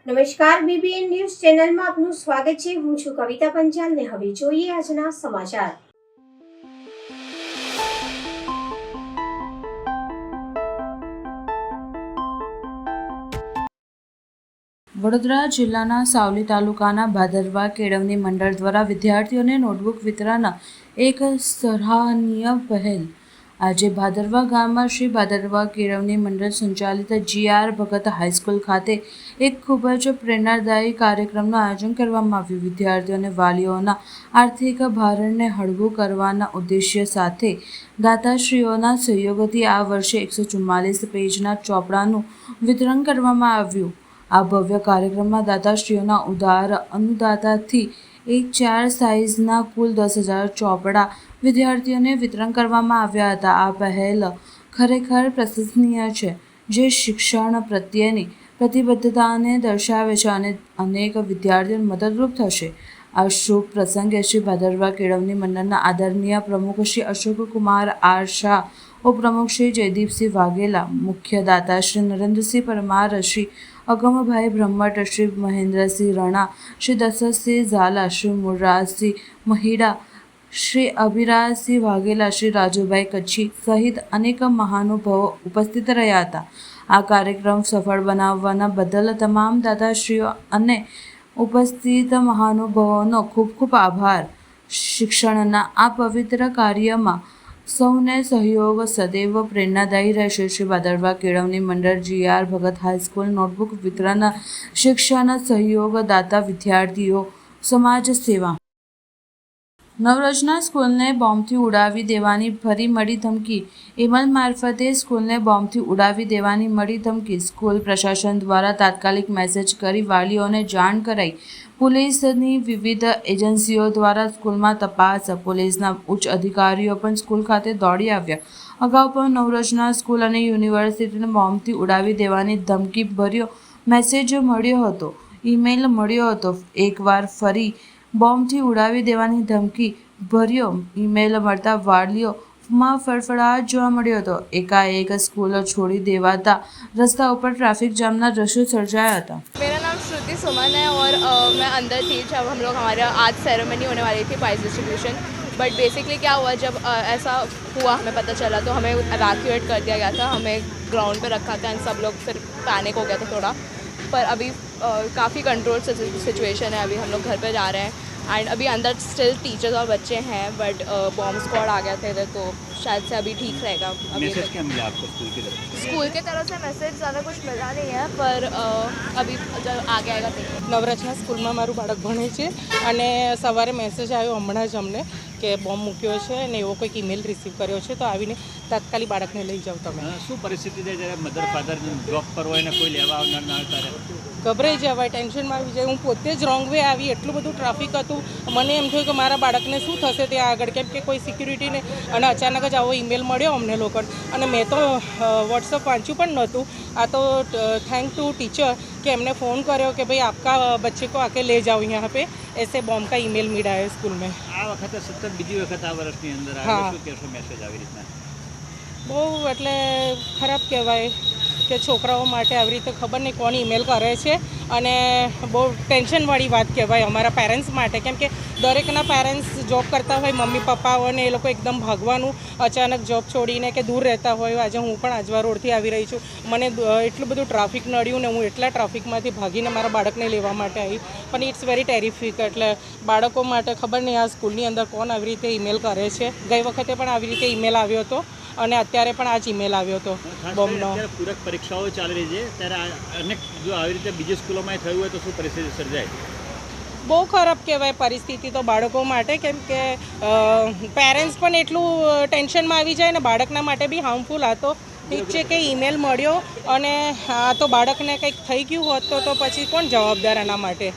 નમસ્કાર, BBN news ચેનલમાં આપનું સ્વાગત છે. હું છું કવિતા પંચાલ ને હવે જોઈએ આજના સમાચાર. વડોદરા જિલ્લાના સાવલી તાલુકાના ભાદરવા કેળવણી મંડળ દ્વારા વિદ્યાર્થીઓને નોટબુક વિતરણ એક સરાહનીય પહેલ. આજે ભાદરવા ગામમાં શ્રી ભાદરવા કેળવણી મંડળ સંચાલિત GR ભગત હાઈસ્કૂલ ખાતે એક ખૂબ જ પ્રેરણાદાયી કાર્યક્રમનું આયોજન કરવામાં આવ્યું. વિદ્યાર્થીઓ અને વાલીઓના આર્થિક ભારને હળવું કરવાના ઉદ્દેશ્ય સાથે દાતાશ્રીઓના સહયોગથી આ વર્ષે 144 પેજના ચોપડાનું વિતરણ કરવામાં આવ્યું. આ ભવ્ય કાર્યક્રમમાં દાતાશ્રીઓના ઉદાર અનુદાનથી A4 સાઇઝના કુલ 10,000 ચોપડા વિદ્યાર્થીઓને વિતરણ કરવામાં આવ્યા હતા. આ પહેલ ખરેખર પ્રશંસનીય છે, જે શિક્ષણ પ્રત્યેની પ્રતિબદ્ધતાને દર્શાવે છે અને અનેક વિદ્યાર્થીઓને મદદરૂપ થશે. આ શુભ પ્રસંગે શ્રી ભાદરવા કેળવણી મંડળના આદરણીય પ્રમુખ શ્રી અશોકકુમાર R. શાહ, ઉપપ્રમુખ શ્રી જયદીપસિંહ વાઘેલા, મુખ્ય દાતા શ્રી નરેન્દ્રસિંહ પરમાર, શ્રી અગમભાઈ બ્રહ્મટ, શ્રી મહેન્દ્રસિંહ રણા, શ્રી દશરથસિંહ ઝાલા, શ્રી મુરરાજસિંહ મહિડા, શ્રી અભિરાજસિંહ વાઘેલા, શ્રી રાજુભાઈ કચ્છી સહિત અનેક મહાનુભાવો ઉપસ્થિત રહ્યા હતા. આ કાર્યક્રમ સફળ બનાવવાના બદલ તમામ દાતાશ્રીઓ અને ઉપસ્થિત મહાનુભાવોનો ખૂબ ખૂબ આભાર. શિક્ષણના આ પવિત્ર કાર્યમાં સૌને સહયોગ સદૈવ પ્રેરણાદાયી રહેશે. શ્રી ભાદરવા કેળવણી મંડળ GR ભગત હાઈસ્કૂલ નોટબુક વિતરણ શિક્ષણ સહયોગ દાતા વિદ્યાર્થીઓ સમાજ સેવા. નવરચના સ્કૂલને બોમ્બથી ઉડાવી દેવાની ફરી મળી ધમકી. ઈમેલ મારફતે સ્કૂલને બોમ્બથી ઉડાવી દેવાની મળી ધમકી. સ્કૂલ પ્રશાસન દ્વારા તાત્કાલિક મેસેજ કરી વાલીઓને જાણ કરાઈ. પોલીસની વિવિધ એજન્સીઓ દ્વારા સ્કૂલમાં તપાસ. પોલીસના ઉચ્ચ અધિકારીઓ પણ સ્કૂલ ખાતે દોડી આવ્યા. અગાઉ પણ નવરચના સ્કૂલ અને યુનિવર્સિટીને બોમ્બથી ઉડાવી દેવાની ધમકીભર્યો મેસેજ મળ્યો હતો, ઈમેલ મળ્યો હતો. એકવાર ફરી બોમ્બથી ઉડાવી દેવાની ધમકી ભર્યો ઈમેલ મળતા વાલીઓમાં ફફડાટ જોવા મળ્યો હતો. એકાએક સ્કૂલ છોડી દેવાતા रस्ता ऊपर ट्रैफिक जाम ना दृश्य सर्जाया था. मेरा नाम श्रुति सुमन है और मैं अंदर थी जब हम लोग हमारे आज सेरेमनी होने वाली थी प्राइज डिस्ट्रीब्यूशन. बट बेसिकली क्या हुआ, जब ऐसा हुआ हमें पता चला तो हमें इवैक्यूएट कर दिया गया था. हमें ग्राउंड पे रखा था एंड सब लोग फिर पैनिक हो गया था थोड़ा. पर अभी काफ़ी कंट्रोल सिचुएशन है. अभी हम लोग घर पे जा रहे हैं एंड अभी अंदर स्टिल टीचर्स और बच्चे हैं बट बॉम्ब स्क्वाड आ गया थे इधर, तो शायद से अभी ठीक रहेगा. मैसेज क्या मिला आपको स्कूल की तरफ से? स्कूल की तरफ से मैसेज ज़्यादा कुछ मिला नहीं है पर अभी जब आगे आएगा तो. નવરચના સ્કૂલમાં મારું બાળક ભણે છે અને સવારે મેસેજ આવ્યો હમણાં જ અમને કે બોમ્બ મૂક્યો છે અને એવો કોઈક ઈમેલ રિસીવ કર્યો છે, તો આવીને તાત્કાલિક બાળકને લઈ જાઓ તમે. શું પરિસ્થિતિ છે જ્યારે મધર ફાધર જોબ પર હોય ને કોઈ લેવા આવનાર ના ત્યારે? ગભરાઈ જવાય, ટેન્શનમાં આવી જાય. હું પોતે જ રોંગ વે આવી, એટલું બધું ટ્રાફિક હતું. મને એમ થયું કે મારા બાળકને શું થશે ત્યાં આગળ, કેમ કે કોઈ સિક્યુરિટીને અને અચાનક જ આવો ઈમેલ મળ્યો અમને લોકોને. અને મેં તો વોટ્સઅપ વાંચ્યું પણ નહોતું. આ તો થેન્ક ટુ ટીચર कि हमने फ़ोन કર્યો કે ભાઈ आपका बच्चे को आके ले जाओ यहाँ पे, ऐसे बॉम्ब का ईमेल मिला है स्कूल में. આ વખતે સતત બીજી વખત આ વર્ષની અંદર આવ્યો, શું કહેશો મેસેજ આવી રીતના? બહુ એટલે ખરાબ કહેવાય કે છોકરાઓ માટે આવી રીતે ખબર નહીં કોણ ઈમેલ કરે છે. અને બહુ ટેન્શનવાળી વાત કહેવાય અમારા પેરેન્ટ્સ માટે, કેમ કે દરેકના પેરેન્ટ્સ જોબ કરતા હોય, મમ્મી પપ્પાઓને એ લોકો એકદમ ભાગવાનું અચાનક જોબ છોડીને કે દૂર રહેતા હોય. આજે હું પણ આજવા રોડથી આવી રહી છું. મને એટલું બધું ટ્રાફિક નડ્યું ને હું એટલા ટ્રાફિકમાંથી ભાગીને મારા બાળકને લેવા માટે આવી. પણ ઇટ્સ વેરી ટેરિફિક. એટલે બાળકો માટે ખબર નહીં આ સ્કૂલની અંદર કોણ આવી રીતે ઈમેલ કરે છે. ગઈ વખતે પણ આવી રીતે ઈમેલ આવ્યો હતો અને અત્યારે પણ આ જ ઈમેલ આવ્યો હતો બોમ્બનો. પૂરક પરીક્ષાઓ ચાલી રહી છે ત્યારે અનેક જો આવી રીતે બીજી સ્કૂલોમાં થયું હોય તો શું પરિસ્થિતિ સર્જાય? બહુ ખરાબ કહેવાય પરિસ્થિતિ તો બાળકો માટે, કેમ કે પેરેન્ટ્સ પણ એટલું ટેન્શનમાં આવી જાય ને બાળકના માટે બી હાર્મફુલ. આ તો ઠીક છે કે ઈમેલ મળ્યો અને આ તો બાળકને કંઈક થઈ ગયું હોત તો પછી કોણ જવાબદાર આના માટે?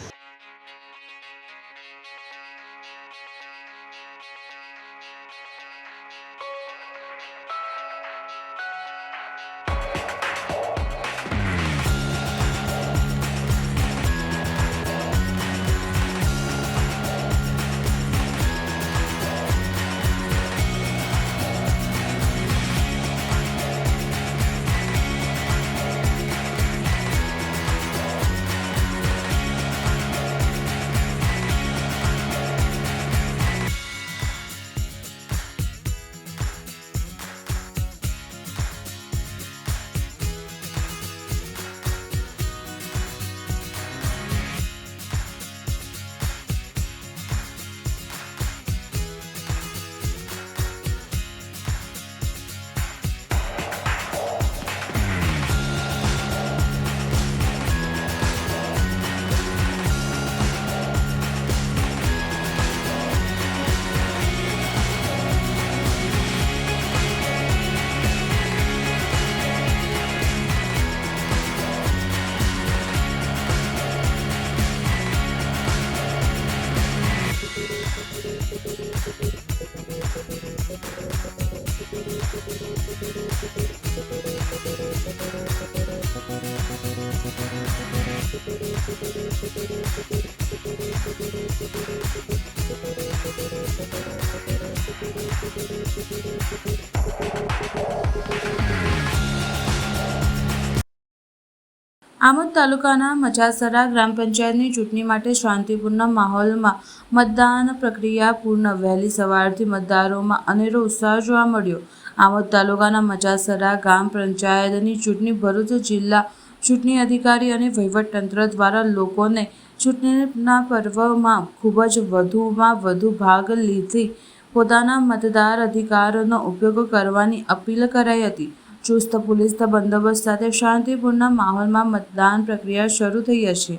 આમોદ તાલુકાના મચાસરા ગ્રામ પંચાયતની ચૂંટણી માટે શાંતિપૂર્ણ માહોલમાં મતદાન પ્રક્રિયા પૂર્ણ. વહેલી સવારથી મતદારોમાં અનેરો ઉત્સાહ જોવા મળ્યો. આમોદ તાલુકાના મચાસરા ગ્રામ પંચાયતની ચૂંટણી ભરૂચ જિલ્લા ચૂંટણી અધિકારી અને વહીવટતંત્ર દ્વારા લોકોને ચૂંટણીના પર્વમાં ખૂબ જ વધુમાં વધુ ભાગ લીધી પોતાના મતદાર અધિકારનો ઉપયોગ કરવાની અપીલ કરાઈ હતી. ચુસ્ત પોલીસ બંદોબસ્ત સાથે શાંતિપૂર્ણ માહોલમાં મતદાન પ્રક્રિયા શરૂ થઈ હશે.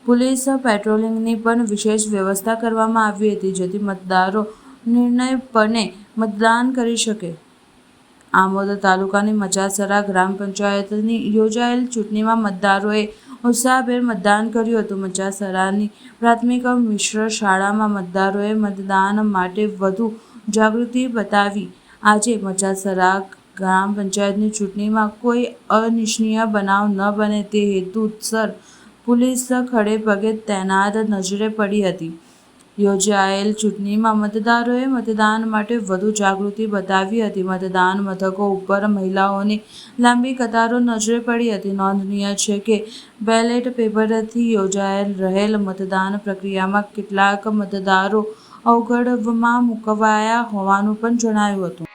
પોલીસ પેટ્રોલિંગની પણ વિશેષ વ્યવસ્થા કરવામાં આવી હતી, જેથી મતદારો નિર્ણયપણે મતદાન કરી શકે. આમોદ તાલુકાની મચાસરા ગ્રામ પંચાયતની યોજાયેલ ચૂંટણીમાં મતદારોએ ઉત્સાહભેર મતદાન કર્યું હતું. મચાસરાની પ્રાથમિક મિશ્ર શાળામાં મતદારોએ મતદાન માટે વધુ જાગૃતિ બતાવી. આજે મચાસરા ગ્રામ પંચાયતની ચૂંટણીમાં કોઈ અનિચ્છનીય બનાવ ન બને તે હેતુસર પોલીસ ખડે પગે તૈનાત નજરે પડી હતી. યોજાયેલ ચૂંટણીમાં મતદારોએ મતદાન માટે વધુ જાગૃતિ બતાવી હતી. મતદાન મથકો ઉપર મહિલાઓની લાંબી કતારો નજરે પડી હતી. નોંધનીય છે કે બેલેટ પેપરથી યોજાયેલ રહેલ મતદાન પ્રક્રિયામાં કેટલાક મતદારો અવગણવામાં મુકાયા હોવાનું પણ જણાયું હતું.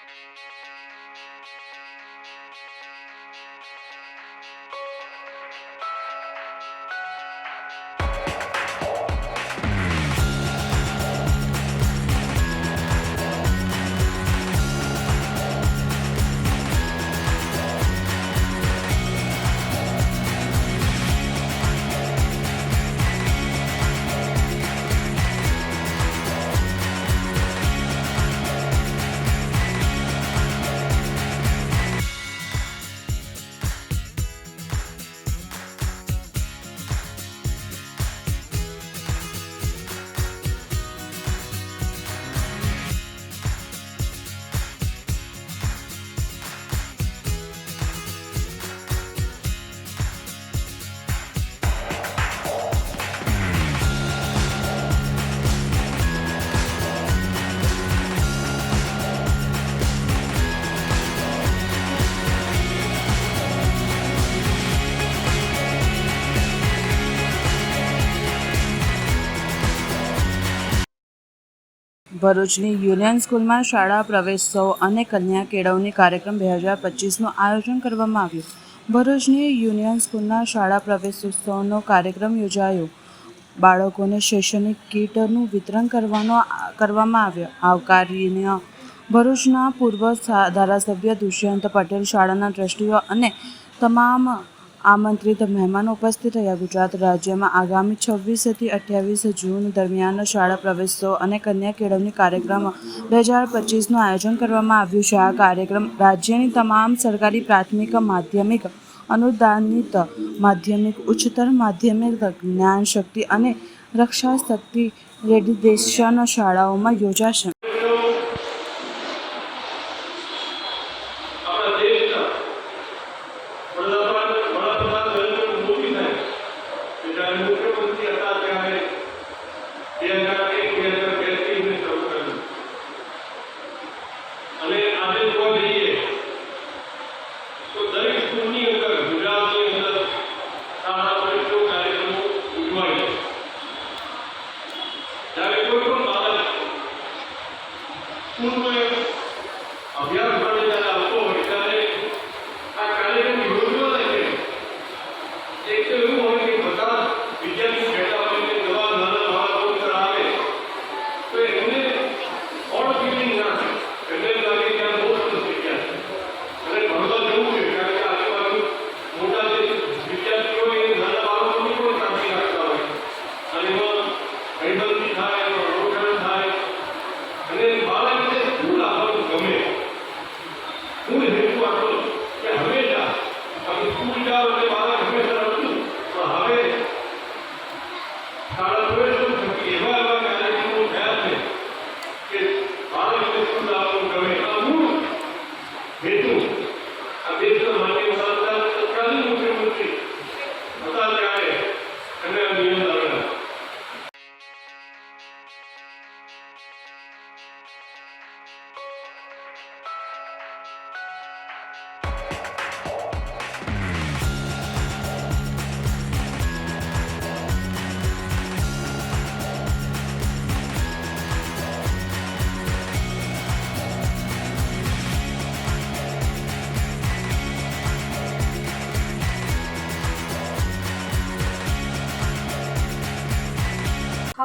ભરૂચની યુનિયન સ્કૂલમાં શાળા પ્રવેશોત્સવ અને કન્યા કેળવણી કાર્યક્રમ 2025નું આયોજન કરવામાં આવ્યું. ભરૂચની યુનિયન સ્કૂલના શાળા પ્રવેશોત્સવનો કાર્યક્રમ યોજાયો. બાળકોને શૈક્ષણિક કીટનું વિતરણ કરવામાં આવ્યું. આવકારીને ભરૂચના પૂર્વ ધારાસભ્ય દુષ્યંત પટેલ, શાળાના ટ્રસ્ટીઓ અને તમામ આમંત્રિત મહેમાનો ઉપસ્થિત રહ્યા. ગુજરાત રાજ્યમાં આગામી 26 થી 28 જૂન દરમિયાન શાળા પ્રવેશોત્સવ અને કન્યા કેળવણી કાર્યક્રમ 2025નું આયોજન કરવામાં આવ્યું છે. આ કાર્યક્રમ રાજ્યની તમામ સરકારી પ્રાથમિક, માધ્યમિક, અનુદાનિત માધ્યમિક, ઉચ્ચતર માધ્યમિક, જ્ઞાન શક્તિ અને રક્ષા શક્તિ રેડિટેશન શાળાઓમાં યોજાશે.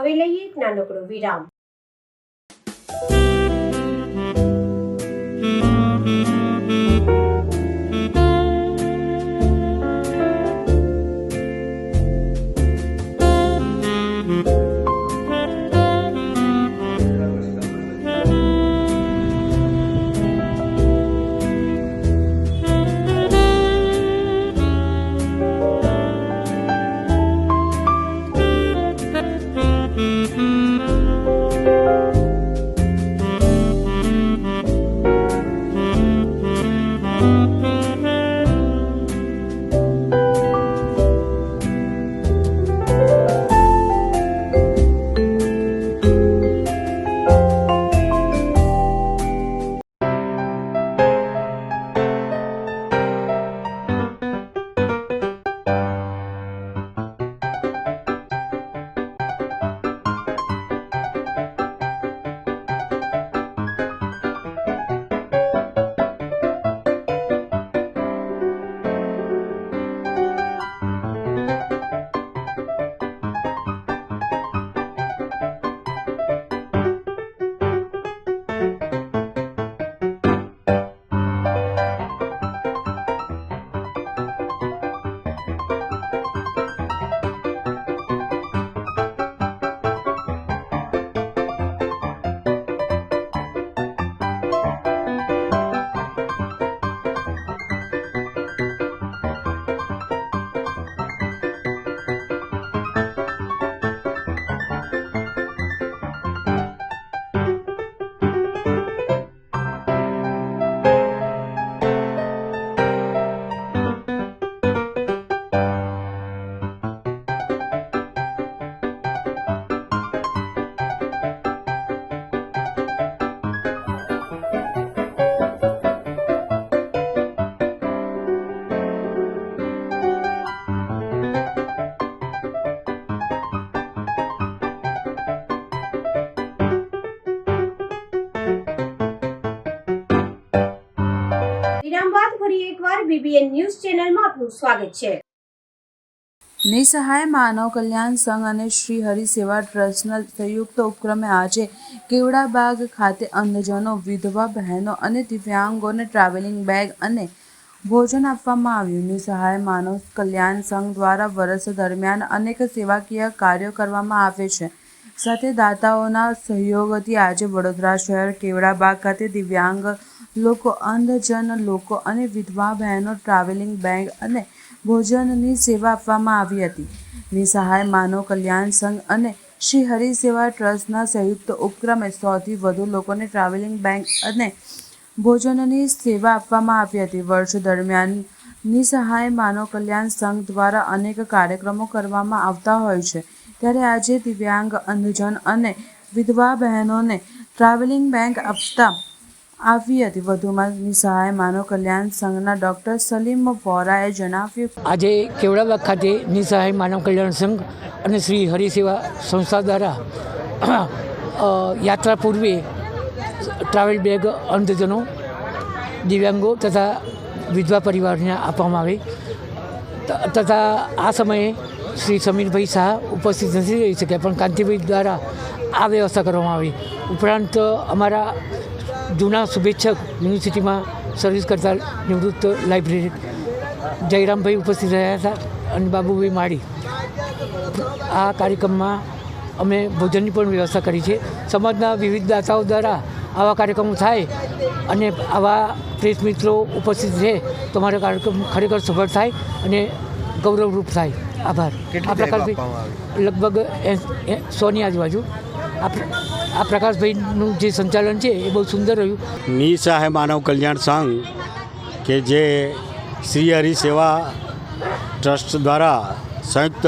હવે લઈએ એક નાનકડો વિરામ. ફરી એકવાર BBN ન્યૂઝ ચેનલમાં આપનું સ્વાગત છે. નિસહાય માનવ કલ્યાણ સંઘ અને શ્રી હરિ સેવા ટ્રસ્ટના સંયુક્ત ઉપક્રમે આજે કેવડાબાગ ખાતે અંધજનો, વિધવા બહેનો અને દિવ્યાંગોને ટ્રાવેલિંગ બેગ અને ભોજન આપવામાં આવ્યું. નિસહાય માનવ કલ્યાણ સંઘ દ્વારા વર્ષ દરમિયાન અનેક સેવાકીય કાર્યો કરવામાં આવે છે. સાથે દાતાઓના સહયોગથી આજે વડોદરા શહેર કેવડાબાગ ખાતે દિવ્યાંગ લોકો, અંધજન લોકો અને વિધવા બહેનો ટ્રાવેલિંગ બેગ અને ભોજનની સેવા આપવામાં આવી હતી. નિસહાય માનવ કલ્યાણ સંઘ અને શ્રી હરિ સેવા ટ્રસ્ટના સંયુક્ત ઉપક્રમે 100થી વધુ લોકોને ટ્રાવેલિંગ બેગ અને ભોજનની સેવા આપવામાં આવી હતી. વર્ષ દરમિયાન નિસહાય માનવ કલ્યાણ સંઘ દ્વારા અનેક કાર્યક્રમો કરવામાં આવતા હોય છે, ત્યારે આજે દિવ્યાંગ, અંધજન અને વિધવા બહેનોને ટ્રાવેલિંગ બેગ આપતા આવી હતી. વધુમાં નિસહાય માનવ કલ્યાણ સંઘના ડૉક્ટર સલીમ વોરાએ જણાવ્યું, આજે કેવડાબાગ ખાતે નિસહાય માનવ કલ્યાણ સંઘ અને શ્રી હરિ સેવા સંસ્થા દ્વારા યાત્રા પૂર્વે ટ્રાવેલ બેગ અંધજનો, દિવ્યાંગો તથા વિધવા પરિવારને આપવામાં આવે તથા આ સમયે શ્રી સમીરભાઈ શાહ ઉપસ્થિત નથી રહી શક્યા, પણ કાંતિભાઈ દ્વારા આ વ્યવસ્થા કરવામાં આવી. ઉપરાંત અમારા જૂના શુભેચ્છક યુનિવર્સિટીમાં સર્વિસ કરતા નિવૃત્ત લાઇબ્રેરી જયરામભાઈ ઉપસ્થિત રહ્યા હતા અને બાબુભાઈ માળી. આ કાર્યક્રમમાં અમે ભોજનની પણ વ્યવસ્થા કરી છે. સમાજના વિવિધ દાતાઓ દ્વારા આવા કાર્યક્રમો થાય અને આવા પ્રેસ મિત્રો ઉપસ્થિત રહે તો અમારો કાર્યક્રમ ખરેખર સફળ થાય અને ગૌરવરૂપ થાય. આભાર. આ પ્રકારથી લગભગ 100ની આજુબાજુ આ પ્રકાશભાઈનું જે સંચાલન છે એ બહુ સુંદર રહ્યું. નિસહાય માનવ કલ્યાણ સંઘ કે જે શ્રી હરિ સેવા ટ્રસ્ટ દ્વારા સંયુક્ત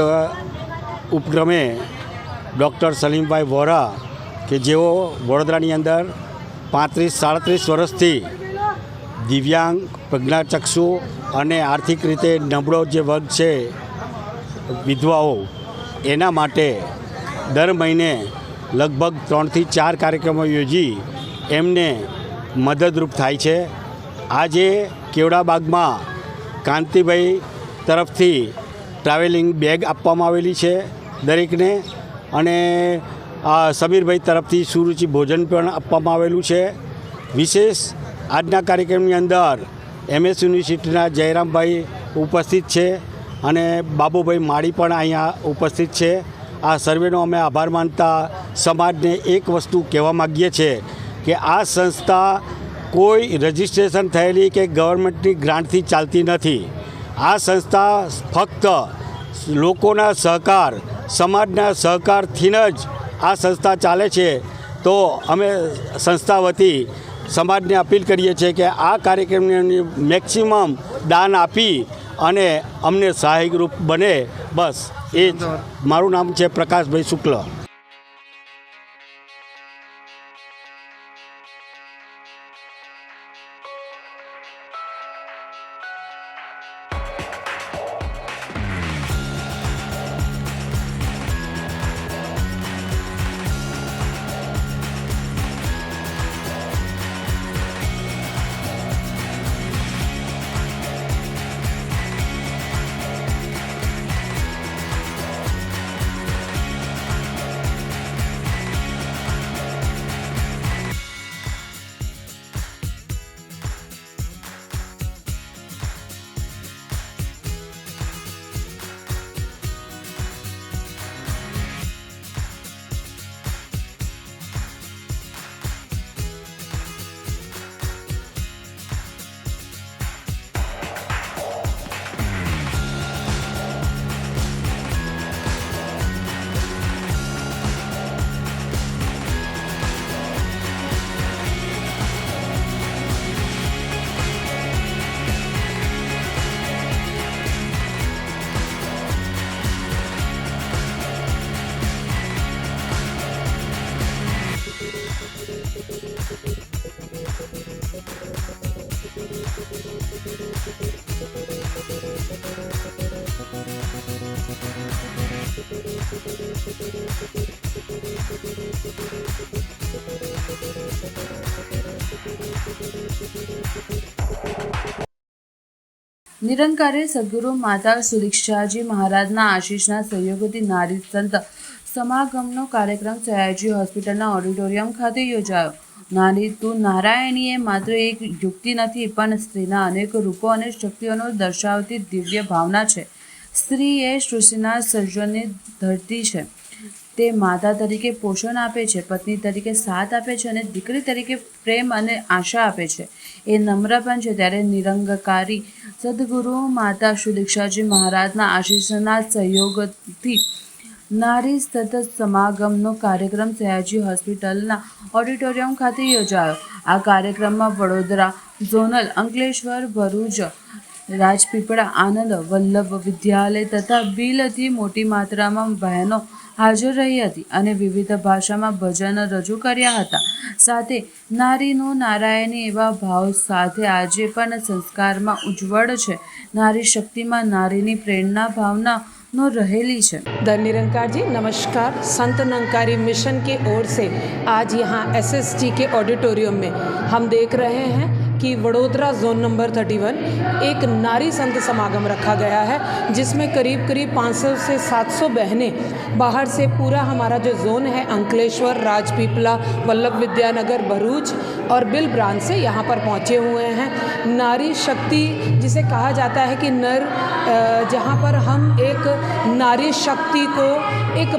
ઉપક્રમે ડૉક્ટર સલીમભાઈ વોરા કે જેઓ વડોદરાની અંદર 35-37 વર્ષથી દિવ્યાંગ, પ્રજ્ઞાચક્ષુ અને આર્થિક રીતે નબળો જે વર્ગ છે વિધવાઓ, એના માટે દર મહિને લગભગ 3થી 4 કાર્યક્રમો યોજી એમને મદદરૂપ થાય છે. આજે કેવડાબાગમાં કાંતિભાઈ તરફથી ટ્રાવેલિંગ બેગ આપવામાં આવેલી છે દરેકને, અને સમીરભાઈ તરફથી સુરુચિ ભોજન પણ આપવામાં આવેલું છે. વિશેષ આજના કાર્યક્રમની અંદર MS યુનિવર્સિટીના જયરામભાઈ ઉપસ્થિત છે અને બાબુભાઈ માળી પણ અહીંયા ઉપસ્થિત છે. આ સર્વેનો અમે આભાર માનતા સમાજને એક વસ્તુ કહેવા માગીએ છીએ કે આ સંસ્થા કોઈ રજિસ્ટ્રેશન થયેલી કે ગવર્મેન્ટની ગ્રાન્ટથી ચાલતી નથી. આ સંસ્થા ફક્ત લોકોના સહકાર, સમાજના સહકારથી જ આ સંસ્થા ચાલે છે. તો અમે સંસ્થા વતી સમાજને અપીલ કરીએ છીએ કે આ કાર્યક્રમની મેક્સિમમ દાન આપી અને અમને સહાયકરૂપ બને. બસ એ જ. મારું નામ છે પ્રકાશભાઈ શુક્લ. નિરંકારી સદગુરુ માતા સુદીક્ષાજી મહારાજના આશીષના સહયોગથી નારી સંત સમાગમનો કાર્યક્રમ સયાજી હોસ્પિટલના ઓડિટોરિયમ ખાતે યોજાયો. નારી તું નારાયણી એ માત્ર એક યુક્તિ નથી, પણ સ્ત્રીના અનેક રૂપો અને શક્તિઓનો દર્શાવતી દિવ્ય ભાવના છે. સ્ત્રી એ સૃષ્ટિના સર્જનની ધરતી છે. તે માતા તરીકે પોષણ આપે છે, પત્ની તરીકે સાથ આપે છે અને દીકરી તરીકે પ્રેમ અને આશા આપે છે. એ નમ્ર પણ છે. ત્યારે નિરંકારી સદગુરુ માતા શ્રી દીક્ષાજી મહારાજના આશીષના સહયોગથી નારી સતત સમાગમનો કાર્યક્રમ સયાજી હોસ્પિટલના ઓડિટોરિયમ ખાતે યોજાયો. આ કાર્યક્રમમાં વડોદરા ઝોનલ, અંકલેશ્વર, ભરૂચ, રાજપીપળા, આનંદ વલ્લભ વિદ્યાલય તથા બીલથી મોટી માત્રામાં બહેનો હાજર રહી હતી અને વિવિધ ભાષામાં ભજન રજૂ કર્યા હતા. સાથે નારીનું નારાયણી એવા ભાવ સાથે આજે પણ સંસ્કારમાં ઉજ્જવળ છે. નારી શક્તિમાં નારીની પ્રેરણા भावना रहेली है। धन निरंकार जी नमस्कार। संत निरंकारी मिशन की ओर से आज यहाँ SSG के ऑडिटोरियम में हम देख रहे हैं कि वडोदरा जोन नंबर 31 एक नारी संत समागम रखा गया है, जिसमें करीब 500 से 700 बहनें बाहर से पूरा हमारा जो जोन है अंकलेश्वर, राजपीपला, वल्लभ विद्यानगर, भरूच और बिल ब्रांच से यहाँ पर पहुँचे हुए हैं। नारी शक्ति जिसे कहा जाता है कि नर, जहाँ पर हम एक नारी शक्ति को एक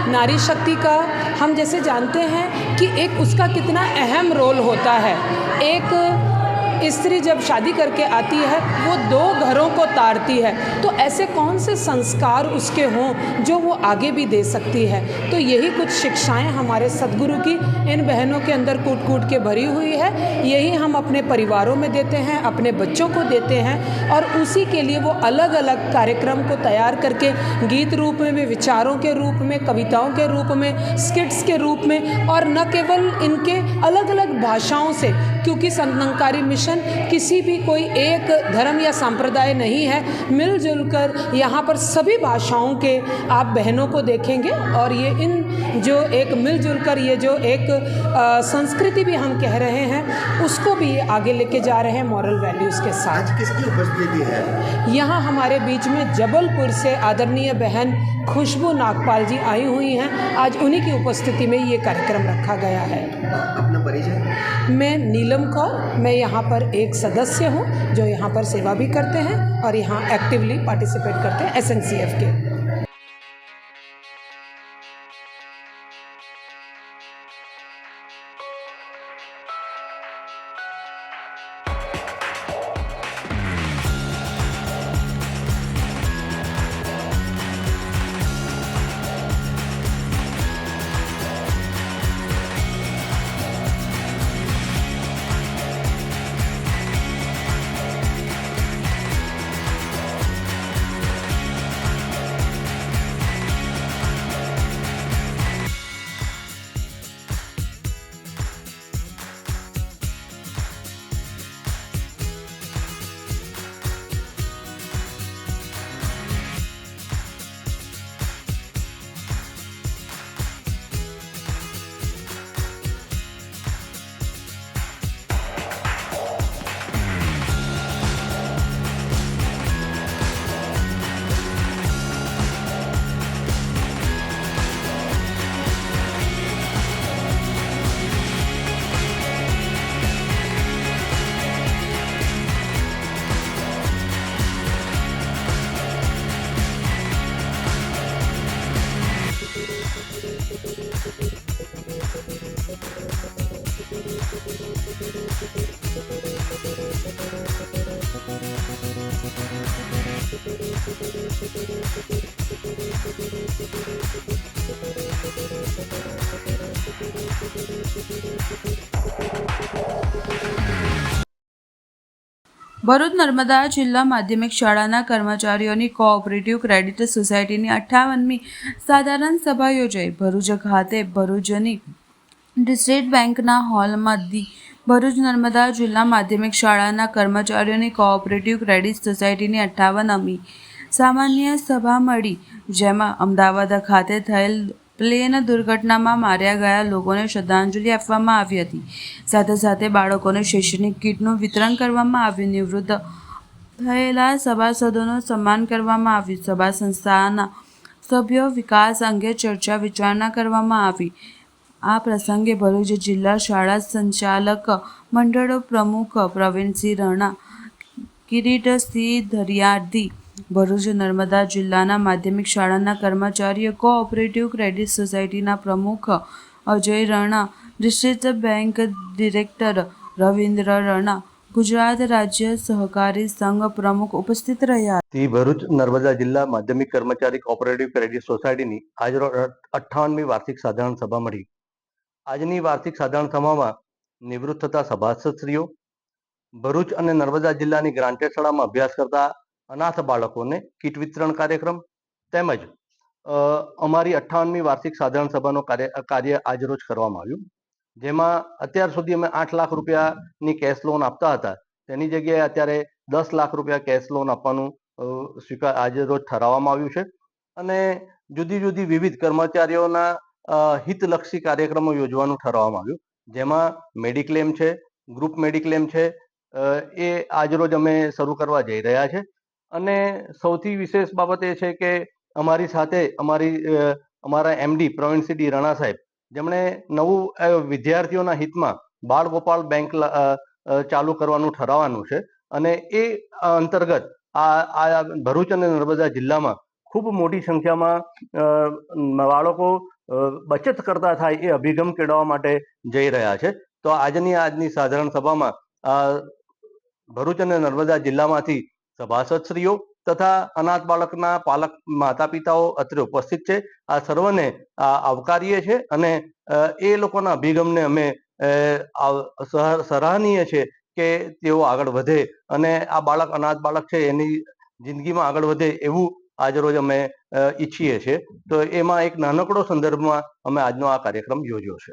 नारी शक्ति का हम जैसे जानते हैं कि एक उसका कितना अहम रोल होता है। एक स्त्री जब शादी करके आती है वो 2 घरों को तारती है, तो ऐसे कौन से संस्कार उसके हों जो वो आगे भी दे सकती है। तो यही कुछ शिक्षाएं हमारे सद्गुरु की इन बहनों के अंदर कूट कूट के भरी हुई है। यही हम अपने परिवारों में देते हैं, अपने बच्चों को देते हैं और उसी के लिए वो अलग अलग कार्यक्रम को तैयार करके गीत रूप में, विचारों के रूप में, कविताओं के रूप में, स्किट्स के रूप में और न केवल इनके अलग अलग भाषाओं से क्योंकि संतनकारी मिशन किसी भी कोई एक धर्म या संप्रदाय नहीं है। मिलजुल कर यहाँ पर सभी भाषाओं के आप बहनों को देखेंगे और ये इन जो एक मिलजुल कर ये जो एक संस्कृति भी हम कह रहे हैं उसको भी आगे लेके जा रहे हैं मॉरल वैल्यूज़ के साथ। किसकी उपस्थिति है यहाँ हमारे बीच में जबलपुर से आदरणीय बहन खुशबू नागपाल जी आई हुई हैं। आज उन्हीं की उपस्थिति में ये कार्यक्रम रखा गया है। अपना परिचय? मैं नीलम कौर, मैं यहाँ पर एक सदस्य हूँ जो यहाँ पर सेवा भी करते हैं और यहाँ एक्टिवली पार्टिसिपेट करते हैं SNCF के। ભરૂચ નર્મદા જિલ્લા માધ્યમિક શાળાના કર્મચારીઓની કોઓપરેટિવ ક્રેડિટ સોસાયટીની 58મી સાધારણ સભા યોજાઈ. ભરૂચ ખાતે ભરૂચની ડિસ્ટ્રિક્ટ બેંકના હોલમાં ભરૂચ નર્મદા જિલ્લા માધ્યમિક શાળાના કર્મચારીઓની કોઓપરેટિવ ક્રેડિટ સોસાયટીની 58મી સામાન્ય સભા મળી, જેમાં અમદાવાદ ખાતે થયેલ પ્લેન દુર્ઘટનામાં માર્યા ગયા લોકોને શ્રદ્ધાંજલિ આપવામાં આવી હતી. સાથે સાથે બાળકોને શૈક્ષણિક કીટનું વિતરણ કરવામાં આવ્યું. નિવૃત્ત થયેલા સભાસદોનું સન્માન કરવામાં આવ્યું. સભા સંસ્થાના સભ્યો વિકાસ અંગે ચર્ચા વિચારણા કરવામાં આવી. આ પ્રસંગે ભરૂચ જિલ્લા શાળા સંચાલક મંડળ પ્રમુખ પ્રવીણસિંહ રણા, કિરીટસિંહ ધરિયાર્દી, ભરૂચ નર્મદા જિલ્લાના માધ્યમિક શાળાના કર્મચારીઓ, કોઓપરેટિવ ક્રેડિટ સોસાયટીના પ્રમુખ Ajay Rana, district bank director Ravindra Rana, Gujarat રાજ્ય સહકારી સંઘ પ્રમુખ ઉપસ્થિત રહ્યા. ભરૂચ નર્મદા જિલ્લા માધ્યમિક કર્મચારી કોઓપરેટિવ ક્રેડિટ સોસાયટીની આજરોજ 58મી વાર્ષિક સાધારણ સભા મળી. આજની વાર્ષિક સાધારણ સભામાં નિવૃત્ત થતા સભાસદશ્રીઓ, ભરૂચ અને નર્મદા જિલ્લાની ગ્રાન્ટેડ શાળામાં અભ્યાસ કરતા અનાથ બાળકોને કીટ વિતરણ કાર્યક્રમ તેમજ અમારી 58મી વાર્ષિક સાધારણ સભાનો કાર્ય આજરોજ કરવામાં આવ્યું, જેમાં અત્યાર સુધી અમે 8 લાખ રૂપિયાની કેશ લોન આપતા હતા, તેની જગ્યાએ અત્યારે 10 લાખ રૂપિયા કેશ લોન આપવાનું આજરોજ ઠરાવવામાં આવ્યું છે. અને જુદી જુદી વિવિધ કર્મચારીઓના હિતલક્ષી કાર્યક્રમો યોજવાનું ઠરાવવામાં આવ્યું, જેમાં મેડિક્લેમ છે, ગ્રુપ મેડિક્લેમ છે, એ આજરોજ અમે શરૂ કરવા જઈ રહ્યા છે. અને સૌથી વિશેષ બાબત એ છે કે અમારી સાથે અમારા MD પ્રવીણસિંહ રણા સાહેબ, જેમણે નવું વિદ્યાર્થીઓના હિતમાં બાળ ગોપાલ બેંક ચાલુ કરવાનું ઠરાવવાનું છે. અને એ અંતર્ગત આ ભરૂચ અને નર્મદા જિલ્લામાં ખૂબ મોટી સંખ્યામાં બાળકો બચત કરતા થાય એ અભિગમ કેળવવા માટે જઈ રહ્યા છે. તો આજની સાધારણ સભામાં ભરૂચ અને નર્મદા જિલ્લામાંથી સભાસદશ્રીઓ તથા અનાથ બાળકના પાલક માતા પિતાઓ અત્રે ઉપસ્થિત છે. આ સર્વને આવકારીએ છે અને એ લોકોના અભિગમને અમે સરાહનીય છે કે તેઓ આગળ વધે અને આ અનાથ બાળક છે એની જિંદગીમાં આગળ વધે એવું આજરોજ અમે ઈચ્છીએ છીએ. તો એમાં એક નાનકડો સંદર્ભમાં અમે આજનો આ કાર્યક્રમ યોજ્યો છે.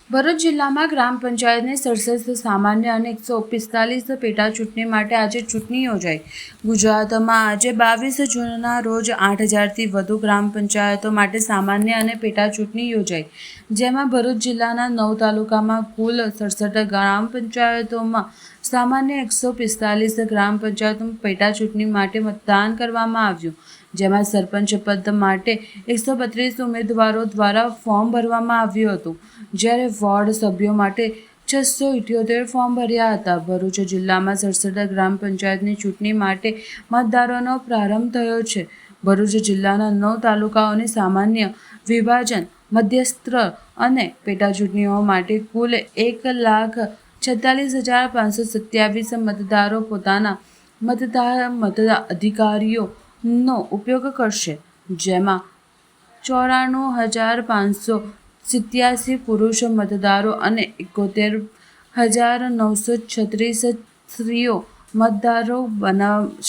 ભરૂચ જિલ્લામાં ગ્રામ પંચાયતની 67 સામાન્ય અને 145 પેટા ચૂંટણી માટે આજે ચૂંટણી યોજાઈ. ગુજરાતમાં આજે 22 જૂનના રોજ 8000થી વધુ ગ્રામ પંચાયતો માટે સામાન્ય અને પેટા ચૂંટણી યોજાઈ, જેમાં ભરૂચ જિલ્લાના 9 તાલુકામાં કુલ 67 ગ્રામ પંચાયતોમાં સામાન્ય 145 ગ્રામ પંચાયતો પેટા ચૂંટણી માટે મતદાન કરવામાં આવ્યું, જેમાં સરપંચ પદ માટે 132 ઉમેદવારો દ્વારા ફોર્મ ભરવામાં આવ્યું હતું, જ્યારે વોર્ડ સભ્યો માટે 678 ફોર્મ ભર્યા હતા. ભરૂચ જિલ્લામાં 67 ગ્રામ પંચાયતની ચૂંટણી માટે મતદારોનો પ્રારંભ થયો છે. ભરૂચ જિલ્લાના 9 તાલુકાઓની સામાન્ય, વિભાજન, મધ્યસ્થ અને પેટા ચૂંટણીઓ માટે કુલ 1,46,527 મતદારો પોતાના મતાધિકારોનો ઉપયોગ કરશે, જેમાં 94,587 પુરુષ મતદારો અને 71,936 સ્ત્રીઓ મતદારો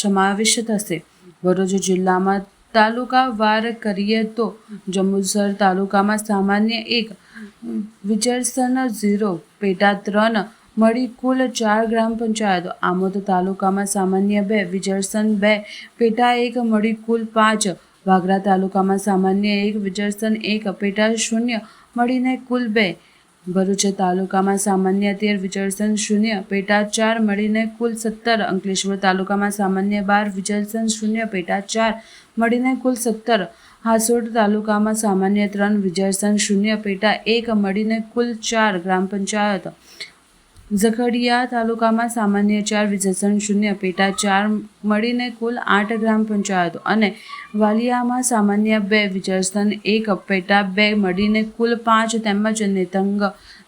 સમાવેશ થશે. ભરૂચ જિલ્લામાં તાલુકાવાર કરીએ તો જંબુસર તાલુકામાં સામાન્ય 1, વિજરસન 0, પેટા 3 મળી કુલ 4 ગ્રામ પંચાયતો. આમોદ તાલુકામાં સામાન્ય 2, વિજરસન 2, પેટા 1 મળી કુલ 5. વાગરા તાલુકામાં સામાન્ય 1, વિજરસન 1, પેટા 0 મળીને કુલ 2. ભરૂચ તાલુકામાં સામાન્ય 13, વિજરસન 0, પેટા 4 મળીને કુલ 17. અંકલેશ્વર તાલુકામાં સામાન્ય 12, વિજરસન 0, પેટા 4 મળીને કુલ 17. હાસોડ તાલુકામાં સામાન્ય 3, વિજરસન 0, પેટા 1 મળીને કુલ 4 ગ્રામ પંચાયત. ઝઘડિયા તાલુકામાં સામાન્ય 4, વિજરસન 0, પેટા 4 મળીને કુલ 8 ગ્રામ પંચાયતો અને વાલિયામાં સામાન્ય 2, વિજરસન 1, પેટા 2 મળીને કુલ 5 તેમજ નેતંગ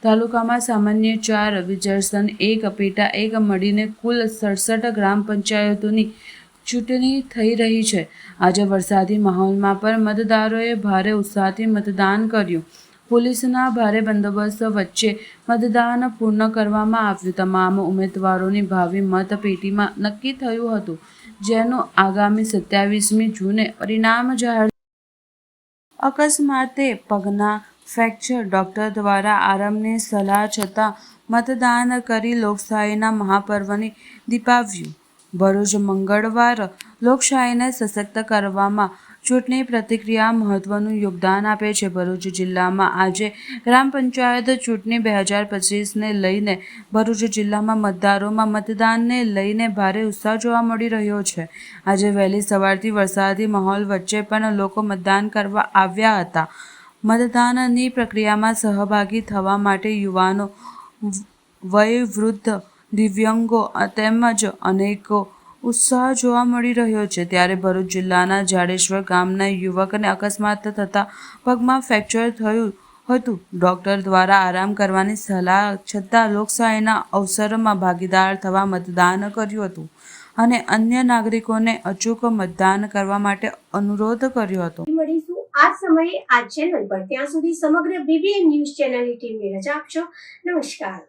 તાલુકામાં સામાન્ય 4, વિજરસન 1, પેટા 1 મળીને કુલ 67 ગ્રામ પંચાયતોની ચૂંટણી થઈ રહી છે. આજે વરસાદી માહોલમાં પણ મતદારોએ ભારે ઉત્સાહથી મતદાન કર્યું. પોલીસના ભારે બંદોબસ્ત વચ્ચે મતદાન પૂર્ણ કરવામાં આવ્યું. તમામ ઉમેદવારોની ભાવિ મતપેટીમાં નક્કી થયું હતું, જેનું આગામી 27મી જૂને પરિણામ જાહેર. અકસ્માતે પગના ફ્રેક્ચર, ડોક્ટર દ્વારા આરામની સલાહ છતાં મતદાન કરી લોકશાહીના મહાપર્વને દીપાવ્યું. ભરૂચ મંગળવાર લોકશાહીને સશક્ત કરવામાં ચૂંટણી પ્રક્રિયા મહત્વનું યોગદાન આપે છે. ભરૂચ જિલ્લામાં આજે ગ્રામ પંચાયત ચૂંટણી 2025ને લઈને ભરૂચ જિલ્લામાં મતદારોમાં મતદાનને લઈને ભારે ઉત્સાહ જોવા મળી રહ્યો છે. આજે વહેલી સવારથી વરસાદી માહોલ વચ્ચે પણ લોકો મતદાન કરવા આવ્યા હતા. મતદાનની પ્રક્રિયામાં સહભાગી થવા માટે યુવાનો, વયવૃદ્ધ, દિવ્યાંગો તેમજ અનેકો ઉત્સાહ જોવા મળી રહ્યો છે. ત્યારે ભરૂચ જિલ્લાના જાડેશ્વર ગામના યુવકને અકસ્માત થતાં પગમાં ફ્રેક્ચર થયું હતું. ડોક્ટર દ્વારા આરામ કરવાની સલાહ છતાં લોકશાહીના અવસરમાં ભાગીદાર થવા મતદાન કર્યું હતું અને અન્ય નાગરિકોને અચૂક મતદાન કરવા માટે અનુરોધ કર્યો હતો. મળીશું આ સમયે આ ચેનલ પર. ત્યાં સુધી સમગ્ર BBN ન્યૂઝ ચેનલની ટીમને રજા આપશો. નમસ્કાર.